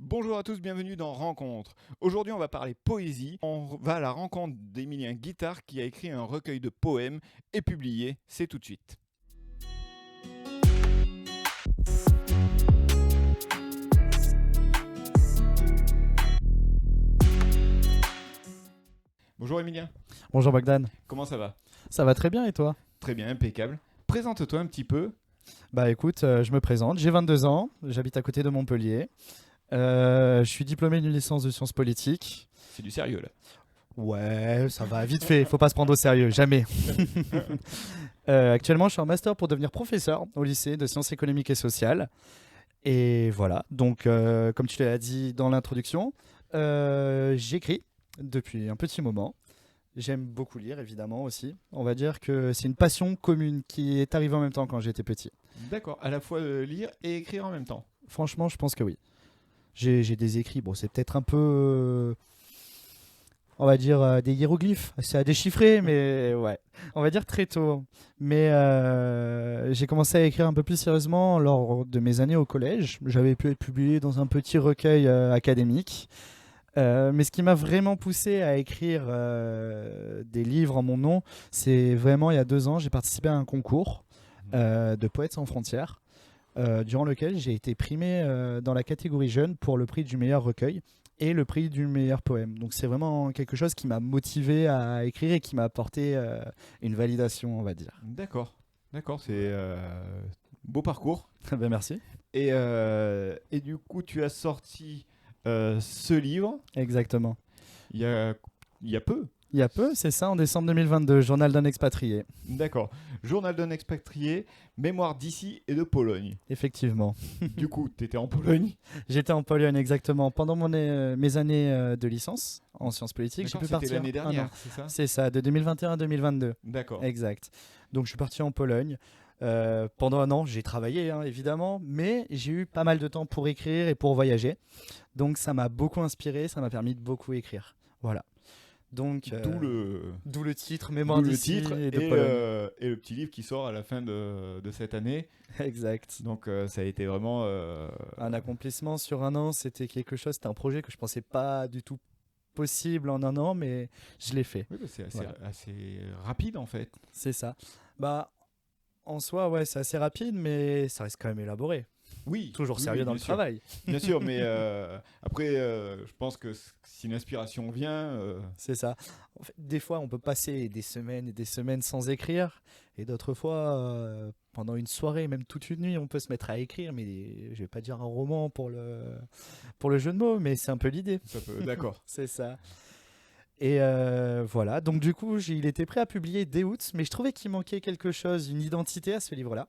Bonjour à tous, bienvenue dans Rencontre. Aujourd'hui, on va parler poésie. On va à la rencontre d'Emilien Guittard qui a écrit un recueil de poèmes et publié. C'est tout de suite. Bonjour Emilien, Bonjour Bogdan, comment ça va? ça va très bien et toi? Très bien, impeccable. Présente-toi un petit peu. Bah écoute, je me présente, j'ai 22 ans, j'habite à côté de Montpellier. Je suis diplômé d'une licence de sciences politiques. C'est du sérieux là. Ouais, ça va vite fait, faut pas se prendre au sérieux, jamais. Actuellement, je suis en master pour devenir professeur au lycée de sciences économiques et sociales. Et voilà, donc comme tu l'as dit dans l'introduction, j'écris depuis un petit moment. J'aime beaucoup lire, évidemment aussi. On va dire que c'est une passion commune qui est arrivée en même temps quand j'étais petit. D'accord, à la fois lire et écrire en même temps. Franchement, je pense que oui. J'ai des écrits, bon, c'est peut-être un peu, on va dire, des hiéroglyphes. C'est à déchiffrer, mais ouais. On va dire très tôt. Mais j'ai commencé à écrire un peu plus sérieusement lors de mes années au collège. J'avais pu être publié dans un petit recueil académique. Mais ce qui m'a vraiment poussé à écrire des livres en mon nom, c'est vraiment il y a 2 ans, j'ai participé à un concours de Poètes sans frontières, durant lequel j'ai été primé dans la catégorie jeune pour le prix du meilleur recueil et le prix du meilleur poème. Donc c'est vraiment quelque chose qui m'a motivé à écrire et qui m'a apporté une validation, on va dire. D'accord, c'est beau parcours. Ben merci. Et du coup, tu as sorti ce livre Exactement. il y a, il y a peu. Il y a peu, c'est ça, en décembre 2022, Journal d'un expatrié. D'accord. Journal d'un expatrié, mémoire d'ici et de Pologne. Effectivement. Du coup, tu étais en Pologne. J'étais en Pologne exactement pendant mes années de licence en sciences politiques. J'ai D'accord, pu c'était partir l'année un dernière, an. c'est ça? C'est ça, de 2021 à 2022. D'accord. Exact. Donc je suis parti en Pologne. Pendant un an, j'ai travaillé évidemment, mais j'ai eu pas mal de temps pour écrire et pour voyager. Donc ça m'a beaucoup inspiré, ça m'a permis de beaucoup écrire. Voilà. Donc d'où le titre Mémoire d'où le d'ici titre et de Pologne. et le petit livre qui sort à la fin de cette année. Exact. Donc ça a été vraiment... Un accomplissement sur un an, c'était quelque chose, c'était un projet que je pensais pas du tout possible en un an, mais je l'ai fait. Oui, bah, c'est assez, Voilà. assez rapide en fait. C'est ça. Bah, en soi, ouais, c'est assez rapide, mais ça reste quand même élaboré. Oui, Toujours oui, sérieux oui, dans bien le sûr. travail. Bien sûr, mais après, je pense que si l'inspiration vient, C'est ça. En fait, des fois, on peut passer des semaines et des semaines sans écrire, et d'autres fois, pendant une soirée, même toute une nuit, on peut se mettre à écrire, mais je vais pas dire un roman pour le jeu de mots, mais c'est un peu l'idée. ça peut... D'accord. C'est ça. Et voilà, donc du coup, il était prêt à publier dès août, mais je trouvais qu'il manquait quelque chose, une identité à ce livre-là.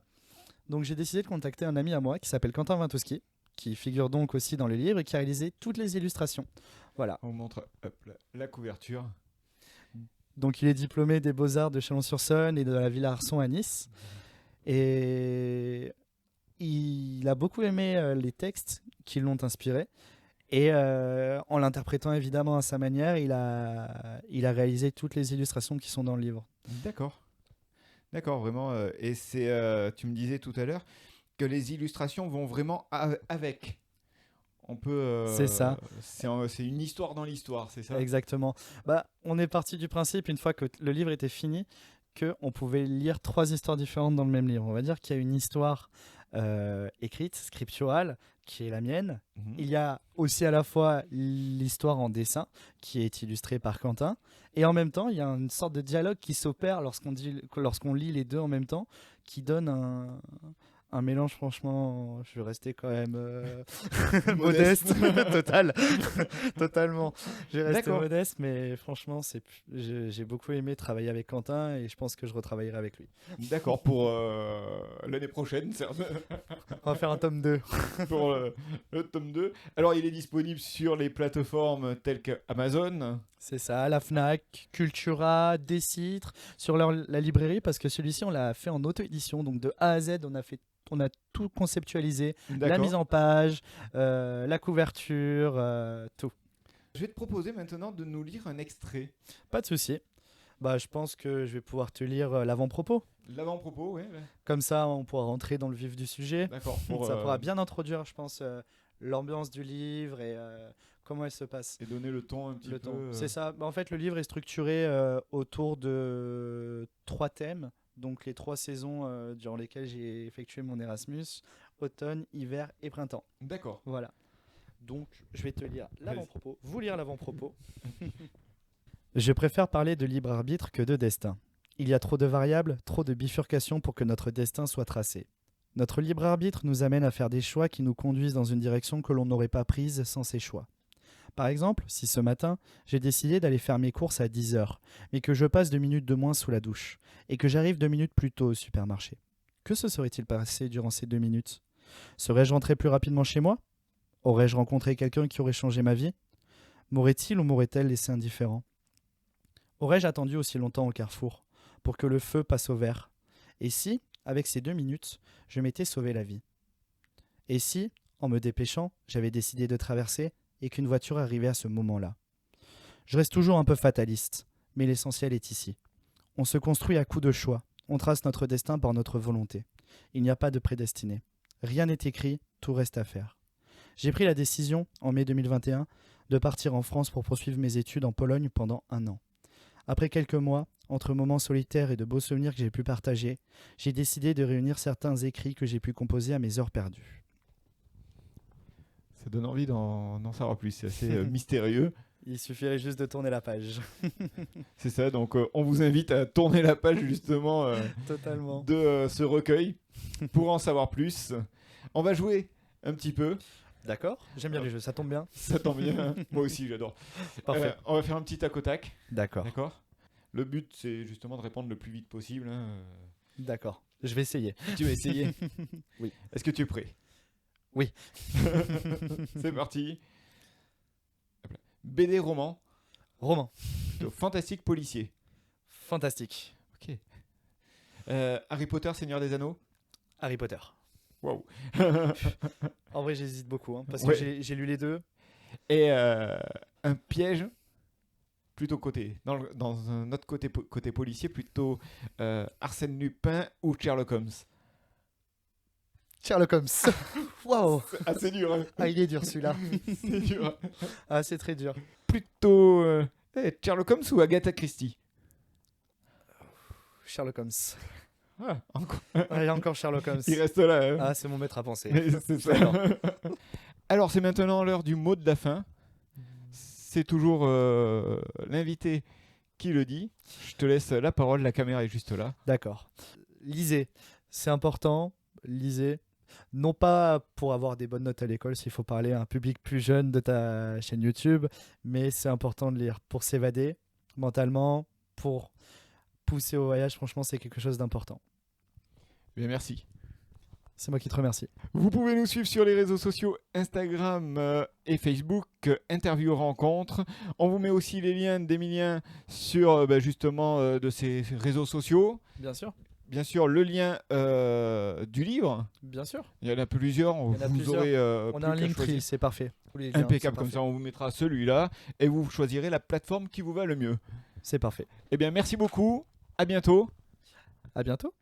Donc j'ai décidé de contacter un ami à moi qui s'appelle Quentin Wintowski, qui figure donc aussi dans le livre et qui a réalisé toutes les illustrations. Voilà. On montre hop, la couverture. Donc il est diplômé des Beaux-Arts de Chalon-sur-Saône et de la Villa Arson à Nice. Et il a beaucoup aimé les textes qui l'ont inspiré. Et en l'interprétant évidemment à sa manière, il a réalisé toutes les illustrations qui sont dans le livre. D'accord. D'accord, vraiment. Et c'est, tu me disais tout à l'heure que les illustrations vont vraiment avec. On peut. C'est ça. C'est une histoire dans l'histoire, c'est ça? Exactement. Bah, on est parti du principe, une fois que le livre était fini, qu'on pouvait lire 3 histoires différentes dans le même livre. On va dire qu'il y a une histoire écrite, scripturale, qui est la mienne. Mhm. Il y a aussi à la fois l'histoire en dessin, qui est illustrée par Quentin. Et en même temps, il y a une sorte de dialogue qui s'opère lorsqu'on lit les deux en même temps, qui donne un mélange, franchement, je vais rester quand même modeste, total, totalement. Je vais rester D'accord. modeste, mais franchement, j'ai beaucoup aimé travailler avec Quentin et je pense que je retravaillerai avec lui. D'accord, pour l'année prochaine, On va faire un tome 2. pour le tome 2. Alors, il est disponible sur les plateformes telles que Amazon. C'est ça, la Fnac, Cultura, Décitre, sur la librairie, parce que celui-ci, on l'a fait en auto-édition, donc de A à Z, on a tout conceptualisé, la D'accord. mise en page, la couverture, tout. Je vais te proposer maintenant de nous lire un extrait. Pas de souci. Bah, je pense que je vais pouvoir te lire l'avant-propos. L'avant-propos, ouais. Comme ça, on pourra rentrer dans le vif du sujet. D'accord. Pour, Ça pourra bien introduire, je pense, l'ambiance du livre et comment elle se passe. Et donner le ton un petit Le peu. temps. C'est ça. Bah, en fait, le livre est structuré autour de 3 thèmes. Donc les 3 saisons durant lesquelles j'ai effectué mon Erasmus, automne, hiver et printemps. D'accord. Voilà. Donc je vais te lire Vas-y. l'avant-propos. Vous lire l'avant-propos. Je préfère parler de libre arbitre que de destin. Il y a trop de variables, trop de bifurcations pour que notre destin soit tracé. Notre libre arbitre nous amène à faire des choix qui nous conduisent dans une direction que l'on n'aurait pas prise sans ces choix. Par exemple, si ce matin, j'ai décidé d'aller faire mes courses à 10 heures, mais que je passe 2 minutes de moins sous la douche, et que j'arrive 2 minutes plus tôt au supermarché. Que se serait-il passé durant ces 2 minutes ? Serais-je rentré plus rapidement chez moi ? Aurais-je rencontré quelqu'un qui aurait changé ma vie ? M'aurait-il ou m'aurait-elle laissé indifférent ? Aurais-je attendu aussi longtemps au carrefour pour que le feu passe au vert ? Et si, avec ces 2 minutes, je m'étais sauvé la vie ? Et si, en me dépêchant, j'avais décidé de traverser et qu'une voiture arrivait à ce moment-là ? Je reste toujours un peu fataliste, mais l'essentiel est ici. On se construit à coups de choix, on trace notre destin par notre volonté. Il n'y a pas de prédestiné. Rien n'est écrit, tout reste à faire. J'ai pris la décision, en mai 2021, de partir en France pour poursuivre mes études en Pologne pendant 1 an. Après quelques mois, entre moments solitaires et de beaux souvenirs que j'ai pu partager, j'ai décidé de réunir certains écrits que j'ai pu composer à mes heures perdues. Ça donne envie d'en savoir plus. C'est assez mystérieux. Il suffirait juste de tourner la page. C'est ça. Donc, on vous invite à tourner la page justement Totalement. de ce recueil pour en savoir plus. On va jouer un petit peu. D'accord, j'aime bien les jeux, ça tombe bien. Ça tombe bien. Moi aussi, j'adore. Parfait. On va faire un petit tac au tac. D'accord. D'accord. Le but, c'est justement de répondre le plus vite possible. Hein. D'accord, je vais essayer. Tu vas essayer. Oui. Est-ce que tu es prêt? Oui. C'est parti. Hop là. BD roman. Roman. Fantastique policier. Fantastique. Ok. Harry Potter, Seigneur des Anneaux. Harry Potter. Waouh. En vrai, j'hésite beaucoup, hein, parce Ouais. que j'ai lu les deux. Et un piège, plutôt dans un autre côté policier, plutôt Arsène Lupin ou Sherlock Holmes. Sherlock Holmes. Waouh. C'est assez dur, hein. Ah, il est dur celui-là. C'est dur. Ah, c'est très dur. Plutôt Sherlock Holmes ou Agatha Christie. Sherlock Holmes. Ah, encore. Ah, il y a encore Sherlock Holmes. Il reste là. Hein. Ah, c'est mon maître à penser. C'est ça. D'accord. Alors, c'est maintenant l'heure du mot de la fin. C'est toujours l'invité qui le dit. Je te laisse la parole, la caméra est juste là. D'accord. Lisez. C'est important. Lisez. Non pas pour avoir des bonnes notes à l'école, s'il faut parler à un public plus jeune de ta chaîne YouTube, mais c'est important de lire pour s'évader mentalement, pour pousser au voyage. Franchement, c'est quelque chose d'important. Bien, merci. C'est moi qui te remercie. Vous pouvez nous suivre sur les réseaux sociaux Instagram et Facebook, Interview Rencontre. On vous met aussi les liens d'Emilien sur justement de ces réseaux sociaux. Bien sûr. Bien sûr, le lien du livre. Bien sûr. Il y en a plusieurs. Il y en a vous plusieurs. aurez On plus a un qu'à Linktree, choisir. c'est parfait. Tous les liens, Impeccable, c'est comme parfait. ça on vous mettra celui-là et vous choisirez la plateforme qui vous va le mieux. C'est parfait. Eh bien, merci beaucoup. À bientôt. À bientôt.